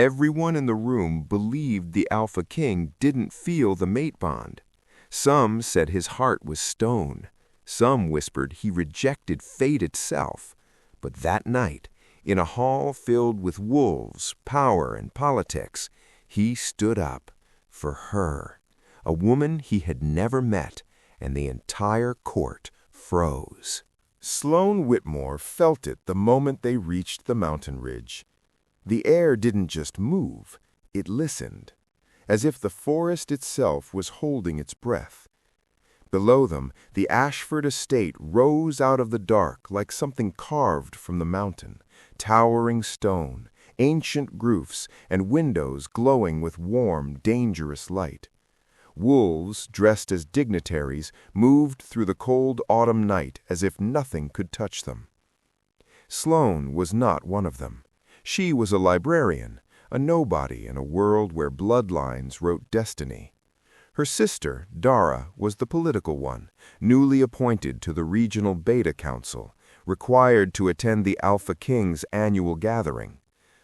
Everyone in the room believed the Alpha King didn't feel the mate bond. Some said his heart was stone. Some whispered he rejected fate itself. But that night, in a hall filled with wolves, power, and politics, he stood up for her, a woman he had never met, and the entire court froze. Sloane Whitmore felt it the moment they reached the mountain ridge. The air didn't just move, it listened, as if the forest itself was holding its breath. Below them, the Ashford estate rose out of the dark like something carved from the mountain, towering stone, ancient roofs, and windows glowing with warm, dangerous light. Wolves, dressed as dignitaries, moved through the cold autumn night as if nothing could touch them. Sloane was not one of them. She was a librarian, a nobody in a world where bloodlines wrote destiny. Her sister, Dara, was the political one, newly appointed to the Regional Beta Council, required to attend the Alpha King's annual gathering.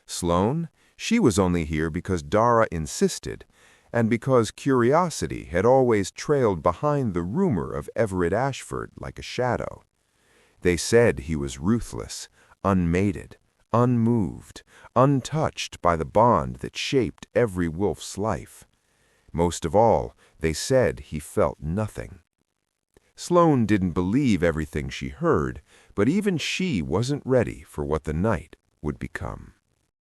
Sloane? She was only here because Dara insisted, and because curiosity had always trailed behind the rumor of Everett Ashford like a shadow. They said he was ruthless, unmated, unmoved, untouched by the bond that shaped every wolf's life. Most of all, they said he felt nothing. Sloane didn't believe everything she heard, but even she wasn't ready for what the night would become.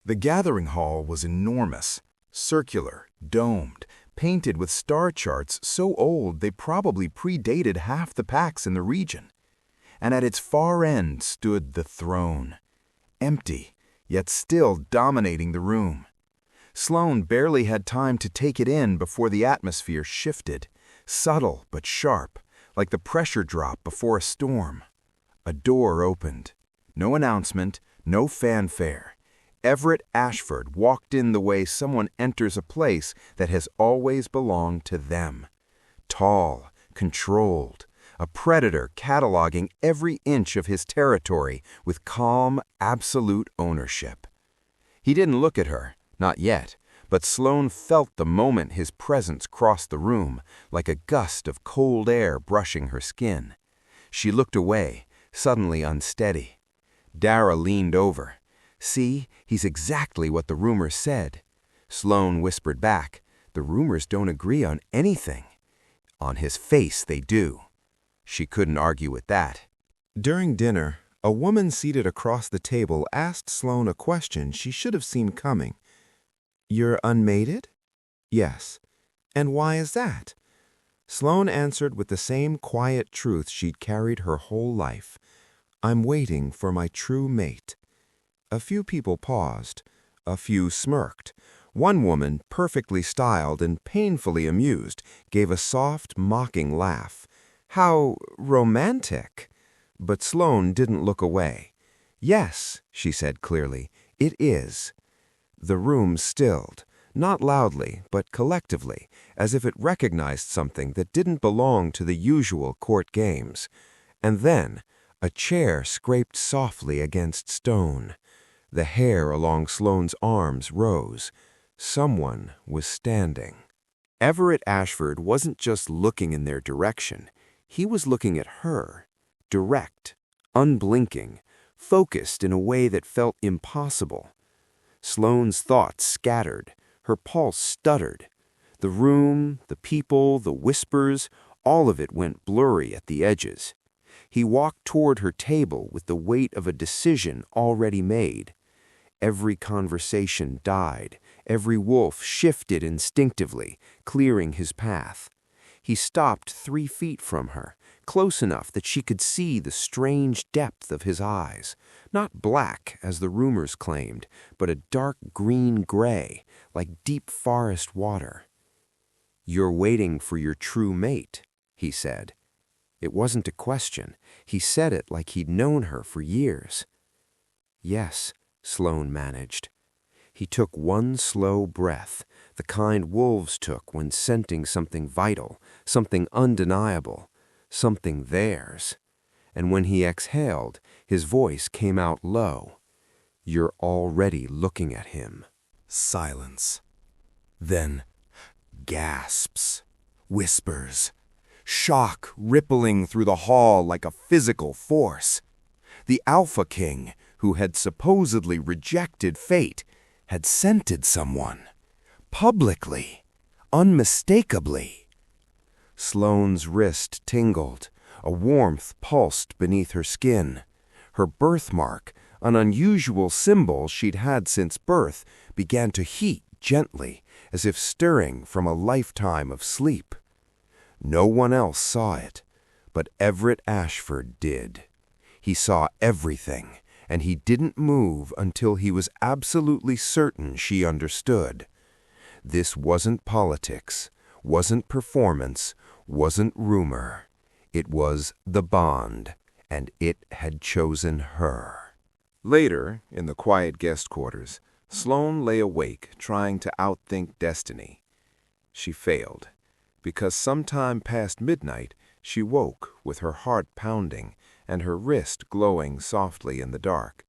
The gathering hall was enormous, circular, domed, painted with star charts so old they probably predated half the packs in the region. And at its far end stood the throne, empty, yet still dominating the room. Sloane barely had time to take it in before the atmosphere shifted, subtle but sharp, like the pressure drop before a storm. A door opened. No announcement, no fanfare. Everett Ashford walked in the way someone enters a place that has always belonged to them. Tall, controlled, a predator cataloging every inch of his territory with calm, absolute ownership. He didn't look at her, not yet, but Sloane felt the moment his presence crossed the room, like a gust of cold air brushing her skin. She looked away, suddenly unsteady. Dara leaned over. "See, he's exactly what the rumors said." Sloane whispered back, "The rumors don't agree on anything." "On his face they do." She couldn't argue with that. During dinner, a woman seated across the table asked Sloane a question she should have seen coming. "You're unmated?" "Yes." "And why is that?" Sloane answered with the same quiet truth she'd carried her whole life. "I'm waiting for my true mate." A few people paused. A few smirked. One woman, perfectly styled and painfully amused, gave a soft, mocking laugh. "How romantic!" But Sloane didn't look away. "Yes," she said clearly, "it is." The room stilled, not loudly, but collectively, as if it recognized something that didn't belong to the usual court games. And then a chair scraped softly against stone. The hair along Sloane's arms rose. Someone was standing. Everett Ashford wasn't just looking in their direction. He was looking at her, direct, unblinking, focused in a way that felt impossible. Sloane's thoughts scattered. Her pulse stuttered. The room, the people, the whispers, all of it went blurry at the edges. He walked toward her table with the weight of a decision already made. Every conversation died. Every wolf shifted instinctively, clearing his path. He stopped 3 feet from her, close enough that she could see the strange depth of his eyes. Not black, as the rumors claimed, but a dark green-gray, like deep forest water. "You're waiting for your true mate," he said. It wasn't a question. He said it like he'd known her for years. "Yes," Sloane managed. He took one slow breath, the kind wolves took when scenting something vital, something undeniable, something theirs. And when he exhaled, his voice came out low. "You're already looking at him." Silence. Then gasps, whispers, shock rippling through the hall like a physical force. The Alpha King, who had supposedly rejected fate, had scented someone. Publicly. Unmistakably. Sloane's wrist tingled. A warmth pulsed beneath her skin. Her birthmark, an unusual symbol she'd had since birth, began to heat gently, as if stirring from a lifetime of sleep. No one else saw it, but Everett Ashford did. He saw everything, and he didn't move until he was absolutely certain she understood. This wasn't politics, wasn't performance, wasn't rumor. It was the bond, and it had chosen her. Later, in the quiet guest quarters, Sloane lay awake trying to outthink destiny. She failed, because sometime past midnight she woke with her heart pounding and her wrist glowing softly in the dark.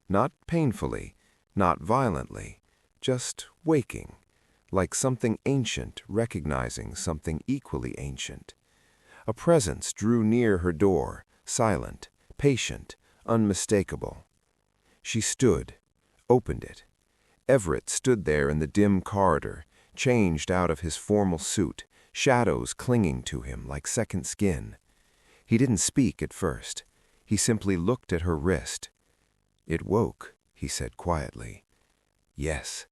Not painfully, not violently, just waking, like something ancient recognizing something equally ancient. A presence drew near her door, silent, patient, unmistakable. She stood, opened it. Everett stood there in the dim corridor, changed out of his formal suit, shadows clinging to him like second skin. He didn't speak at first. He simply looked at her wrist. "It woke," he said quietly. "Yes."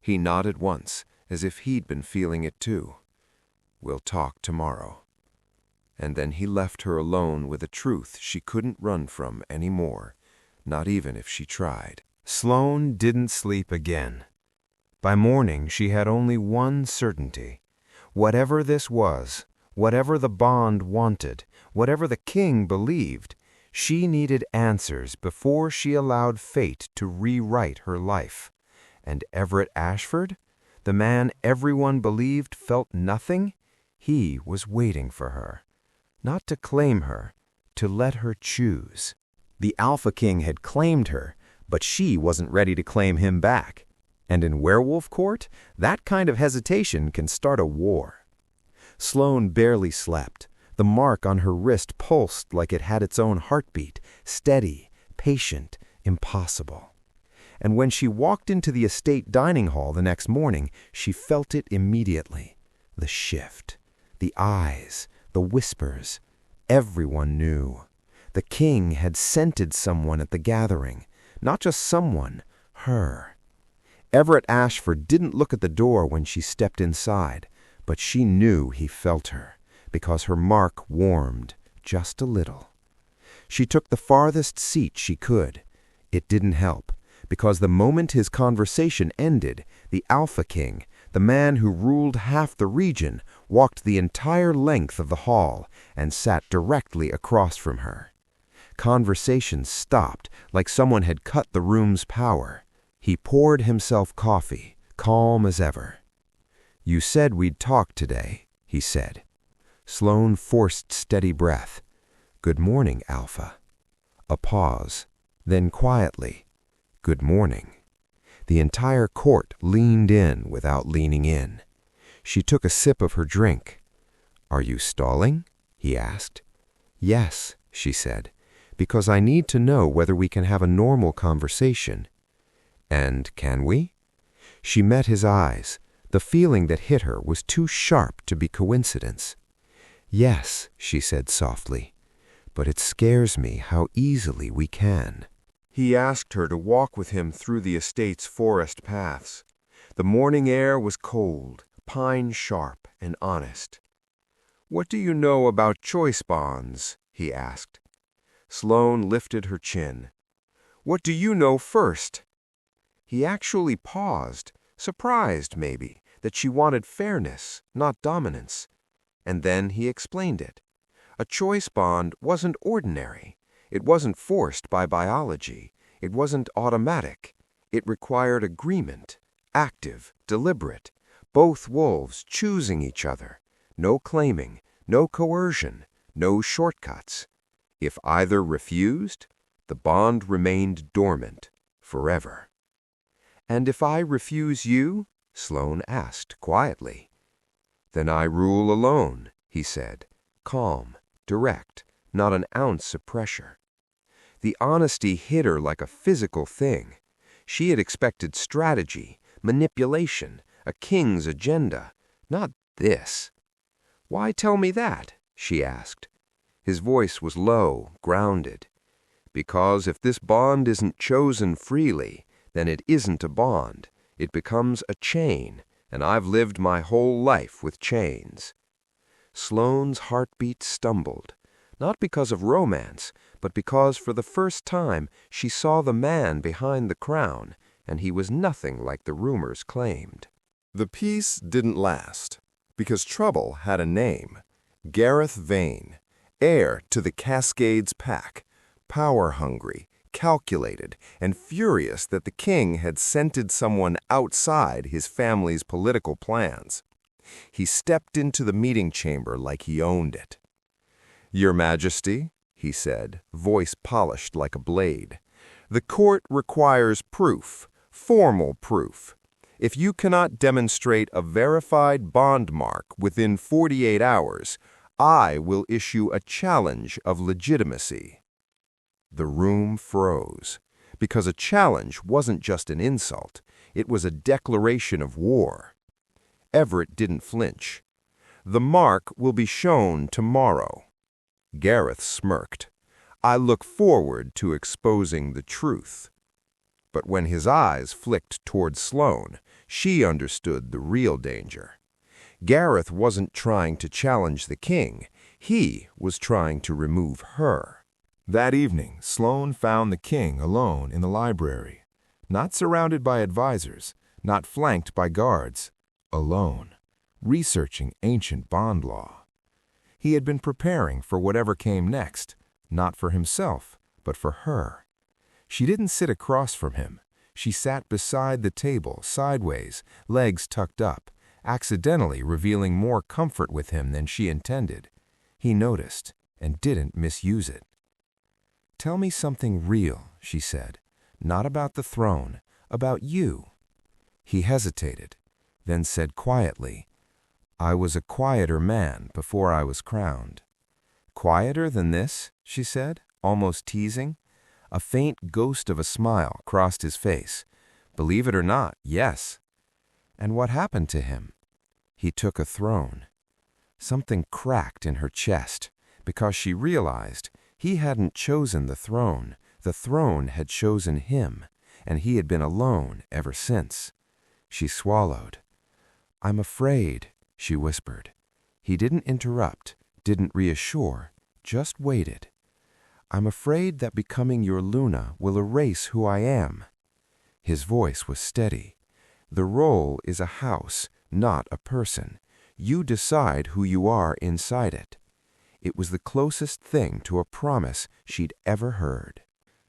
He nodded once, as if he'd been feeling it too. "We'll talk tomorrow." And then he left her alone with a truth she couldn't run from anymore, not even if she tried. Sloane didn't sleep again. By morning she had only one certainty. Whatever this was, whatever the bond wanted, whatever the king believed, she needed answers before she allowed fate to rewrite her life. And Everett Ashford, the man everyone believed felt nothing, he was waiting for her. Not to claim her, to let her choose. The Alpha King had claimed her, but she wasn't ready to claim him back. And in werewolf court, that kind of hesitation can start a war. Sloane barely slept. The mark on her wrist pulsed like it had its own heartbeat, steady, patient, impossible. And when she walked into the estate dining hall the next morning, she felt it immediately. The shift, the eyes, the whispers. Everyone knew. The king had scented someone at the gathering. Not just someone, her. Everett Ashford didn't look at the door when she stepped inside, but she knew he felt her, because her mark warmed just a little. She took the farthest seat she could. It didn't help, because the moment his conversation ended, the Alpha King, the man who ruled half the region, walked the entire length of the hall and sat directly across from her. Conversation stopped like someone had cut the room's power. He poured himself coffee, calm as ever. "You said we'd talk today," he said. Sloane forced steady breath. "Good morning, Alpha." A pause. Then quietly, "Good morning." The entire court leaned in without leaning in. She took a sip of her drink. "Are you stalling?" he asked. "Yes," she said, "because I need to know whether we can have a normal conversation." "And can we?" She met his eyes. The feeling that hit her was too sharp to be coincidence. "Yes," she said softly, "but it scares me how easily we can." He asked her to walk with him through the estate's forest paths. The morning air was cold, pine sharp and honest. "What do you know about choice bonds?" he asked. Sloane lifted her chin. "What do you know first?" He actually paused, surprised maybe that she wanted fairness, not dominance. And then he explained it. A choice bond wasn't ordinary. It wasn't forced by biology. It wasn't automatic. It required agreement, active, deliberate, both wolves choosing each other. No claiming, no coercion, no shortcuts. If either refused, the bond remained dormant forever. "And if I refuse you?" Sloane asked quietly. "Then I rule alone," he said, calm, direct, not an ounce of pressure. The honesty hit her like a physical thing. She had expected strategy, manipulation, a king's agenda, not this. "Why tell me that?" she asked. His voice was low, grounded. "Because if this bond isn't chosen freely, then it isn't a bond. It becomes a chain, and I've lived my whole life with chains." Sloane's heartbeat stumbled, not because of romance, but because for the first time she saw the man behind the crown, and he was nothing like the rumors claimed. The peace didn't last, because trouble had a name. Gareth Vane, heir to the Cascades pack, power-hungry, calculated, and furious that the king had scented someone outside his family's political plans. He stepped into the meeting chamber like he owned it. "Your Majesty," he said, voice polished like a blade, "the court requires proof, formal proof. If you cannot demonstrate a verified bond mark within 48 hours, I will issue a challenge of legitimacy." The room froze, because a challenge wasn't just an insult, it was a declaration of war. Everett didn't flinch. "The mark will be shown tomorrow." Gareth smirked. "I look forward to exposing the truth." But when his eyes flicked toward Sloane, she understood the real danger. Gareth wasn't trying to challenge the king. He was trying to remove her. That evening, Sloane found the king alone in the library, not surrounded by advisors, not flanked by guards, alone, researching ancient bond law. He had been preparing for whatever came next, not for himself, but for her. She didn't sit across from him. She sat beside the table, sideways, legs tucked up, accidentally revealing more comfort with him than she intended. He noticed and didn't misuse it. "Tell me something real," she said. "Not about the throne, about you." He hesitated, then said quietly, "I was a quieter man before I was crowned." "Quieter than this?" she said, almost teasing. A faint ghost of a smile crossed his face. "Believe it or not, yes." "And what happened to him?" "He took a throne." Something cracked in her chest, because she realized he hadn't chosen the throne had chosen him, and he had been alone ever since. She swallowed. "I'm afraid," she whispered. He didn't interrupt, didn't reassure, just waited. "I'm afraid that becoming your Luna will erase who I am." His voice was steady. "The role is a house, not a person. You decide who you are inside it." It was the closest thing to a promise she'd ever heard.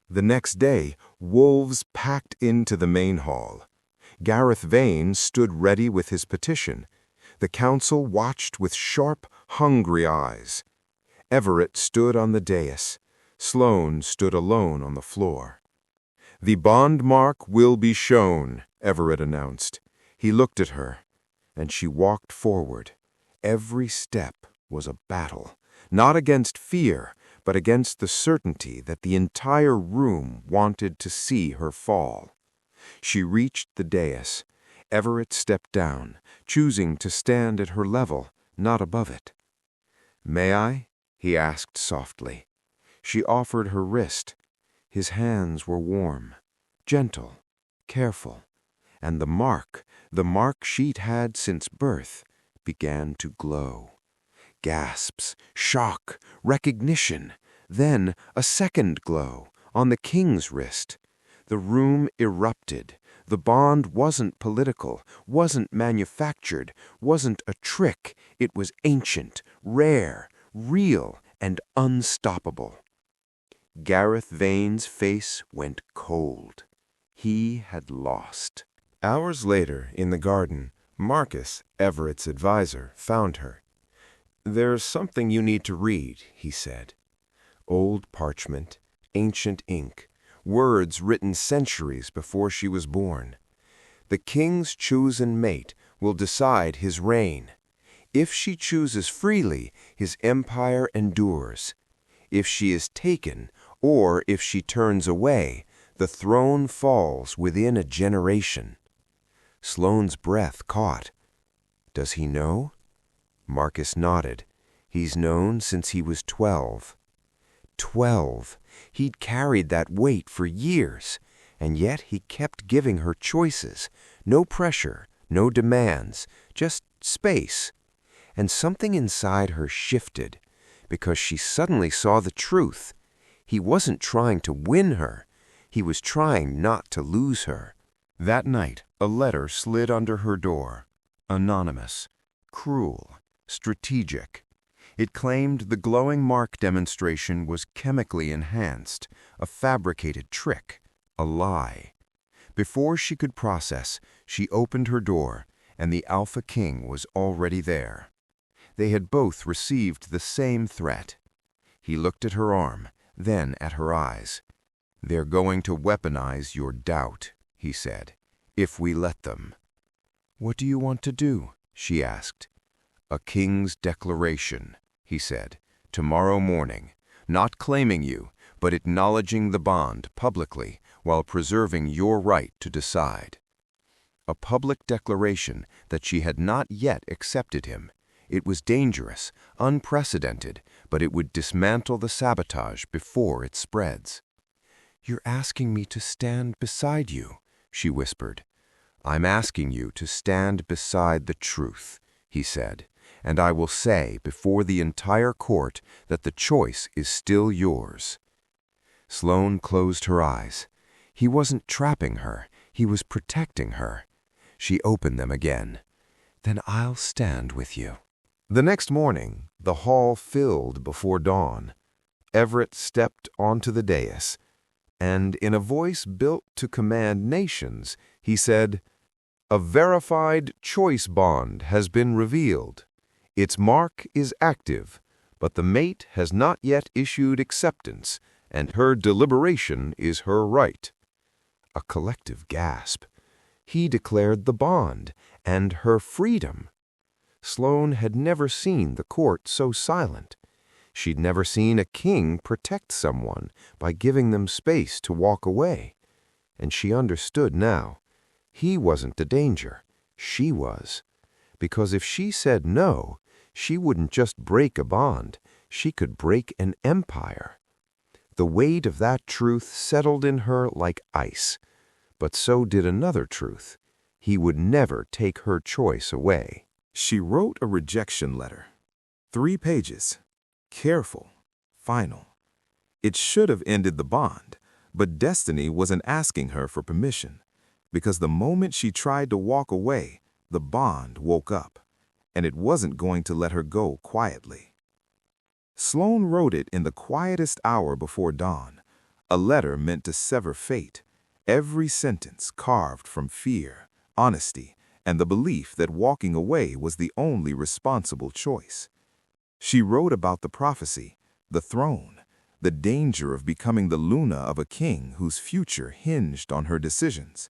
The next day, wolves packed into the main hall. Gareth Vane stood ready with his petition. The council watched with sharp, hungry eyes. Everett stood on the dais. Sloane stood alone on the floor. "The bond mark will be shown," Everett announced. He looked at her, and she walked forward. Every step was a battle, not against fear, but against the certainty that the entire room wanted to see her fall. She reached the dais. Everett stepped down, choosing to stand at her level, not above it. "May I?" he asked softly. She offered her wrist. His hands were warm, gentle, careful, and the mark she'd had since birth, began to glow. Gasps, shock, recognition, then a second glow on the king's wrist. The room erupted. The bond wasn't political, wasn't manufactured, wasn't a trick. It was ancient, rare, real, and unstoppable. Gareth Vane's face went cold. He had lost. Hours later, in the garden, Marcus, Everett's advisor, found her. "There's something you need to read," he said. Old parchment, ancient ink, words written centuries before she was born. The king's chosen mate will decide his reign. If she chooses freely, his empire endures. If she is taken, or if she turns away, the throne falls within a generation. Sloane's breath caught. Does he know? Marcus nodded. He's known since he was 12. 12. He'd carried that weight for years, and yet he kept giving her choices. No pressure, no demands, just space. And something inside her shifted, because she suddenly saw the truth. He wasn't trying to win her. He was trying not to lose her. That night, a letter slid under her door. Anonymous, cruel, strategic. It claimed the glowing mark demonstration was chemically enhanced, a fabricated trick, a lie. Before she could process, she opened her door, and the Alpha King was already there. They had both received the same threat. He looked at her arm, then at her eyes. "They're going to weaponize your doubt," he said, "if we let them." "What do you want to do?" she asked. "A king's declaration," he said, "tomorrow morning, not claiming you, but acknowledging the bond publicly while preserving your right to decide." A public declaration that she had not yet accepted him. It was dangerous, unprecedented, but it would dismantle the sabotage before it spreads. "You're asking me to stand beside you," she whispered. "I'm asking you to stand beside the truth," he said, "and I will say before the entire court that the choice is still yours." Sloane closed her eyes. He wasn't trapping her, he was protecting her. She opened them again. "Then I'll stand with you." The next morning, the hall filled before dawn. Everett stepped onto the dais, and in a voice built to command nations, he said, "A verified choice bond has been revealed. Its mark is active, but the mate has not yet issued acceptance, and her deliberation is her right." A collective gasp. He declared the bond, and her freedom. Sloane had never seen the court so silent. She'd never seen a king protect someone by giving them space to walk away. And she understood now. He wasn't the danger. She was. Because if she said no, she wouldn't just break a bond. She could break an empire. The weight of that truth settled in her like ice. But so did another truth. He would never take her choice away. She wrote a rejection letter. 3 pages. Careful. Final. It should have ended the bond, but destiny wasn't asking her for permission, because the moment she tried to walk away, the bond woke up, and it wasn't going to let her go quietly. Sloane wrote it in the quietest hour before dawn, a letter meant to sever fate, every sentence carved from fear, honesty, and the belief that walking away was the only responsible choice. She wrote about the prophecy, the throne, the danger of becoming the Luna of a king whose future hinged on her decisions.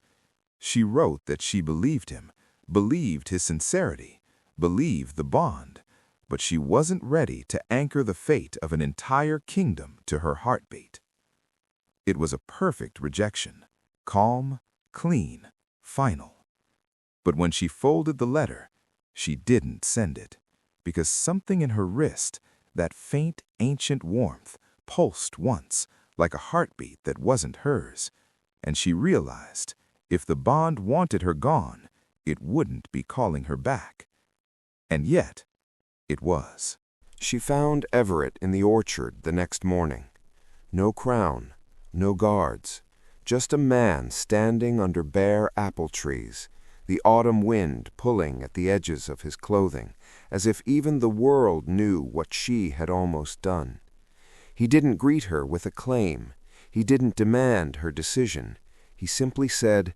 She wrote that she believed him, believed his sincerity, believed the bond, but she wasn't ready to anchor the fate of an entire kingdom to her heartbeat. It was a perfect rejection, calm, clean, final. But when she folded the letter, she didn't send it, because something in her wrist, that faint, ancient warmth, pulsed once, like a heartbeat that wasn't hers, and she realized if the bond wanted her gone, it wouldn't be calling her back. And yet, it was. She found Everett in the orchard the next morning. No crown, no guards, just a man standing under bare apple trees, the autumn wind pulling at the edges of his clothing, as if even the world knew what she had almost done. He didn't greet her with acclaim. He didn't demand her decision. He simply said,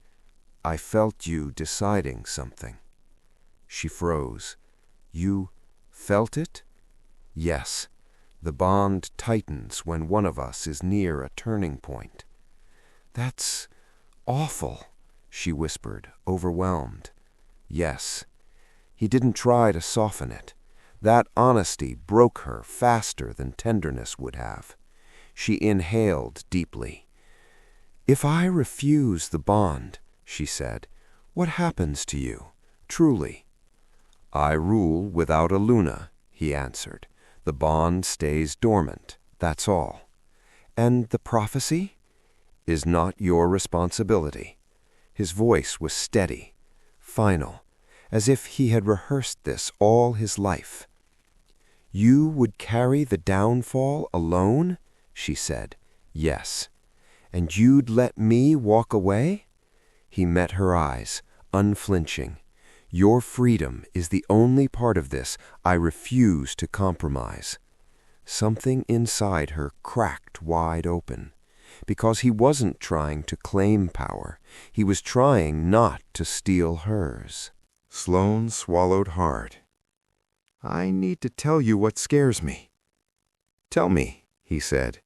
"I felt you deciding something." She froze. "You felt it?" "Yes. The bond tightens when one of us is near a turning point." "That's awful," she whispered, overwhelmed. Yes. He didn't try to soften it. That honesty broke her faster than tenderness would have. She inhaled deeply. "If I refuse the bond," she said, "what happens to you, truly?" "I rule without a Luna," he answered. "The bond stays dormant, that's all." "And the prophecy?" "Is not your responsibility." His voice was steady, final, as if he had rehearsed this all his life. "You would carry the downfall alone?" she said. "Yes." "And you'd let me walk away?" He met her eyes, unflinching. "Your freedom is the only part of this I refuse to compromise." Something inside her cracked wide open. Because he wasn't trying to claim power. He was trying not to steal hers. Sloane swallowed hard. "I need to tell you what scares me." "Tell me," he said.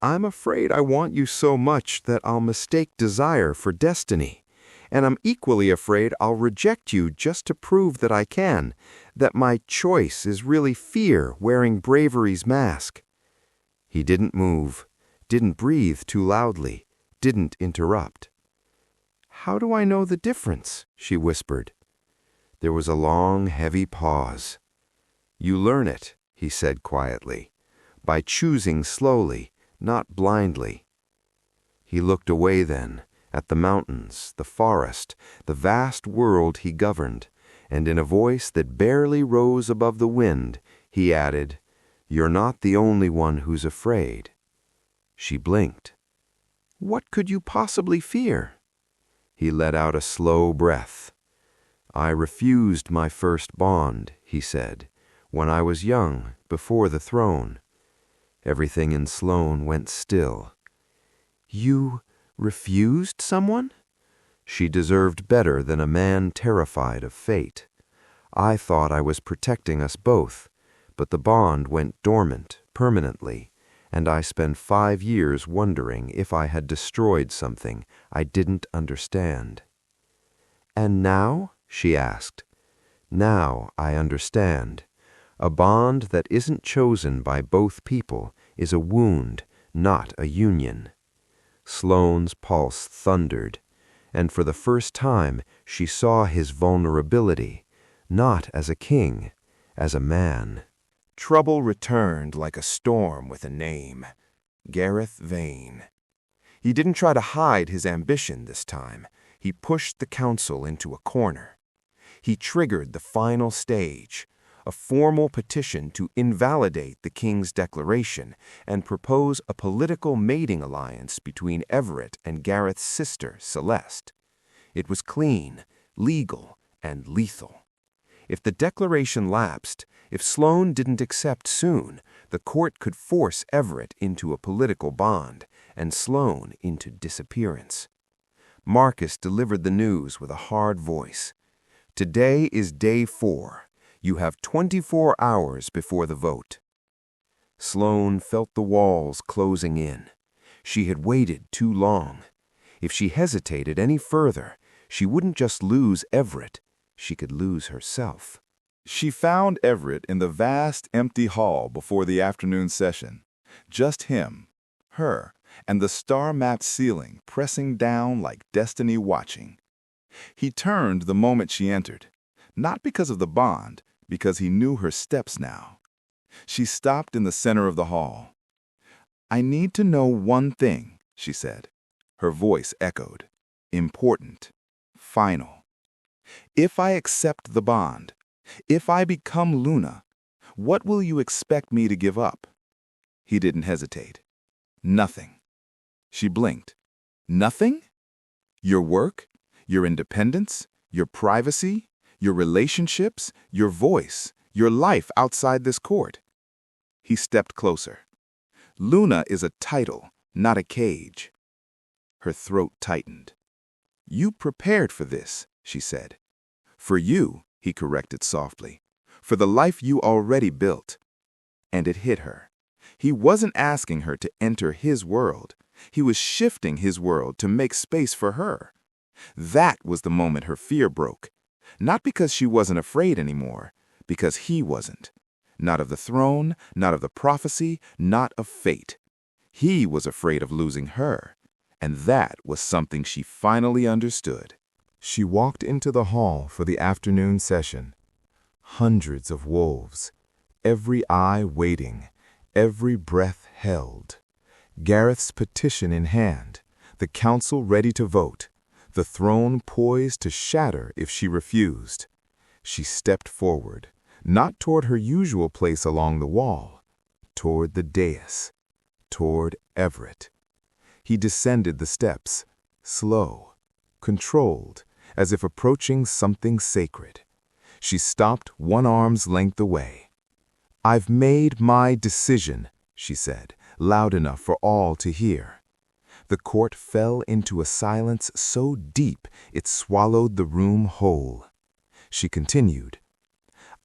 "I'm afraid I want you so much that I'll mistake desire for destiny. And I'm equally afraid I'll reject you just to prove that I can, that my choice is really fear wearing bravery's mask." He didn't move, didn't breathe too loudly, didn't interrupt. "How do I know the difference?" she whispered. There was a long, heavy pause. "You learn it," he said quietly, "by choosing slowly, not blindly." He looked away then, at the mountains, the forest, the vast world he governed, and in a voice that barely rose above the wind, he added, "You're not the only one who's afraid." She blinked. "What could you possibly fear?" He let out a slow breath. "I refused my first bond," he said, "when I was young, before the throne." Everything in Sloane went still. "You refused someone?" She deserved better than a man terrified of fate. "I thought I was protecting us both, but the bond went dormant permanently, and I spent 5 years wondering if I had destroyed something I didn't understand." "And now?" she asked. "Now I understand. A bond that isn't chosen by both people is a wound, not a union." Sloane's pulse thundered, and for the first time she saw his vulnerability, not as a king, as a man. Trouble returned like a storm with a name. Gareth Vane. He didn't try to hide his ambition this time. He pushed the council into a corner. He triggered the final stage, a formal petition to invalidate the king's declaration and propose a political mating alliance between Everett and Gareth's sister, Celeste. It was clean, legal, and lethal. If the declaration lapsed, if Sloane didn't accept soon, the court could force Everett into a political bond and Sloane into disappearance. Marcus delivered the news with a hard voice. "Today is day 4. You have 24 hours before the vote." Sloane felt the walls closing in. She had waited too long. If she hesitated any further, she wouldn't just lose Everett, she could lose herself. She found Everett in the vast, empty hall before the afternoon session. Just him, her, and the star-mapped ceiling pressing down like destiny watching. He turned the moment she entered, not because of the bond, because he knew her steps now. She stopped in the center of the hall. "I need to know one thing," she said. Her voice echoed. "Important. Final. If I accept the bond, if I become Luna, what will you expect me to give up?" He didn't hesitate. "Nothing." She blinked. "Nothing? Your work? Your independence? Your privacy? Your relationships? Your voice? Your life outside this court?" He stepped closer. "Luna is a title, not a cage." Her throat tightened. "You prepared for this," she said. "For you," he corrected softly. "For the life you already built." And it hit her. He wasn't asking her to enter his world. He was shifting his world to make space for her. That was the moment her fear broke. Not because she wasn't afraid anymore, because he wasn't. Not of the throne, not of the prophecy, not of fate. He was afraid of losing her, and that was something she finally understood. She walked into the hall for the afternoon session. Hundreds of wolves, every eye waiting, every breath held. Gareth's petition in hand, the council ready to vote, the throne poised to shatter if she refused. She stepped forward, not toward her usual place along the wall, toward the dais, toward Everett. He descended the steps, slow, controlled, as if approaching something sacred. She stopped one arm's length away. "I've made my decision," she said, loud enough for all to hear. The court fell into a silence so deep it swallowed the room whole. She continued,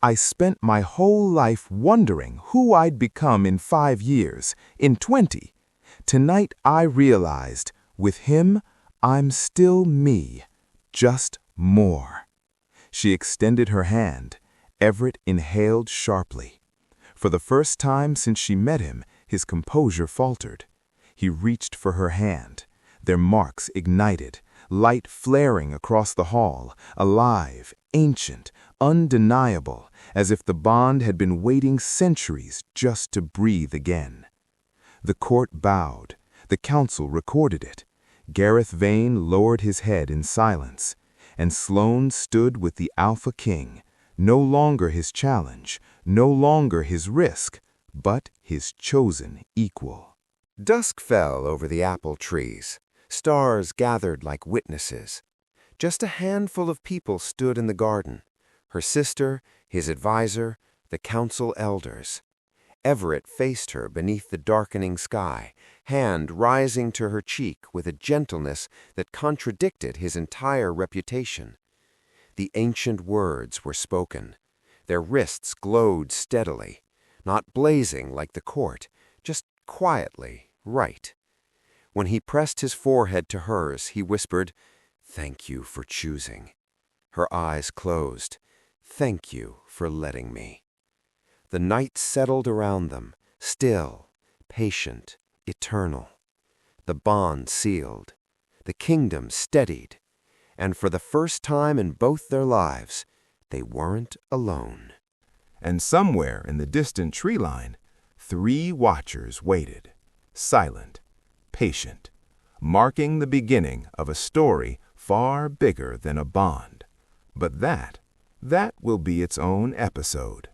"I spent my whole life wondering who I'd become in 5 years, in 20. Tonight I realized, with him, I'm still me, just more." She extended her hand. Everett inhaled sharply. For the first time since she met him, his composure faltered. He reached for her hand. Their marks ignited, light flaring across the hall, alive, ancient, undeniable, as if the bond had been waiting centuries just to breathe again. The court bowed. The council recorded it. Gareth Vane lowered his head in silence, and Sloane stood with the Alpha King, no longer his challenge, no longer his risk, but his chosen equal. Dusk fell over the apple trees. Stars gathered like witnesses. Just a handful of people stood in the garden. Her sister, his advisor, the council elders. Everett faced her beneath the darkening sky, hand rising to her cheek with a gentleness that contradicted his entire reputation. The ancient words were spoken. Their wrists glowed steadily, not blazing like the court, just quietly, right. When he pressed his forehead to hers, he whispered, "Thank you for choosing." Her eyes closed. "Thank you for letting me." The night settled around them, still, patient, eternal. The bond sealed, the kingdom steadied, and for the first time in both their lives, they weren't alone. And somewhere in the distant tree line, 3 watchers waited, silent, patient, marking the beginning of a story far bigger than a bond. But that will be its own episode.